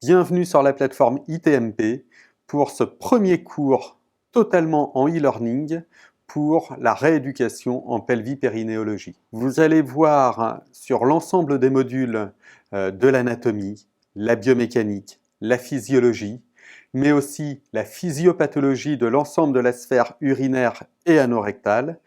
Bienvenue sur la plateforme ITMP pour ce premier cours totalement en e-learning pour la rééducation en pelvipérinéologie. Vous allez voir sur l'ensemble des modules de l'anatomie, la biomécanique, la physiologie, mais aussi la physiopathologie de l'ensemble de la sphère urinaire et anorectale.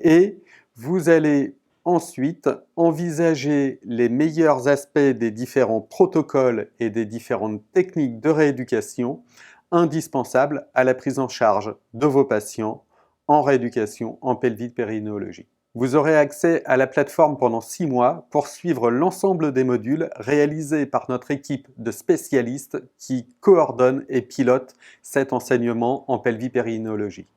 Et vous allez ensuite envisager les meilleurs aspects des différents protocoles et des différentes techniques de rééducation indispensables à la prise en charge de vos patients en rééducation en pelvipérinéologie. Vous aurez accès à la plateforme pendant 6 mois pour suivre l'ensemble des modules réalisés par notre équipe de spécialistes qui coordonnent et pilotent cet enseignement en pelvipérinéologie.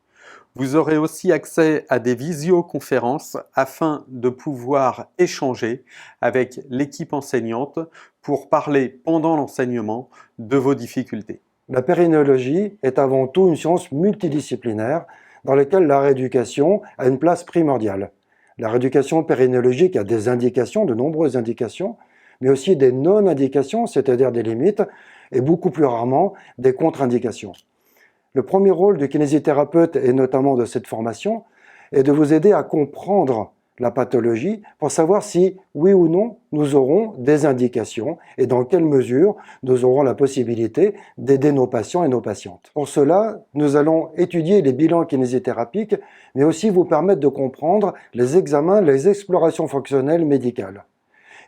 Vous aurez aussi accès à des visioconférences afin de pouvoir échanger avec l'équipe enseignante pour parler pendant l'enseignement de vos difficultés. La périnéologie est avant tout une science multidisciplinaire dans laquelle la rééducation a une place primordiale. La rééducation périnéologique a des indications, de nombreuses indications, mais aussi des non-indications, c'est-à-dire des limites, et beaucoup plus rarement des contre-indications. Le premier rôle du kinésithérapeute, et notamment de cette formation, est de vous aider à comprendre la pathologie pour savoir si, oui ou non, nous aurons des indications et dans quelle mesure nous aurons la possibilité d'aider nos patients et nos patientes. Pour cela, nous allons étudier les bilans kinésithérapiques, mais aussi vous permettre de comprendre les examens, les explorations fonctionnelles médicales.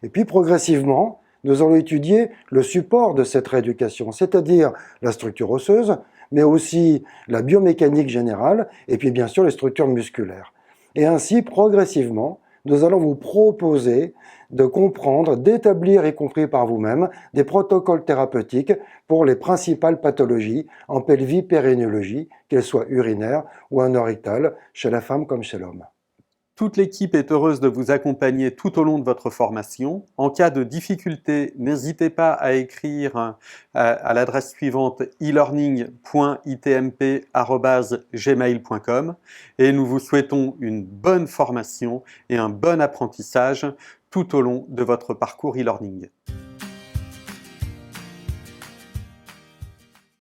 Et puis progressivement, nous allons étudier le support de cette rééducation, c'est-à-dire la structure osseuse, mais aussi la biomécanique générale, et puis bien sûr les structures musculaires. Et ainsi, progressivement, nous allons vous proposer de comprendre, d'établir, y compris par vous-même, des protocoles thérapeutiques pour les principales pathologies en pelvipérinéologie, qu'elles soient urinaires ou anorectales, chez la femme comme chez l'homme. Toute l'équipe est heureuse de vous accompagner tout au long de votre formation. En cas de difficulté, n'hésitez pas à écrire à l'adresse suivante e-learning.itmp@gmail.com et nous vous souhaitons une bonne formation et un bon apprentissage tout au long de votre parcours e-learning.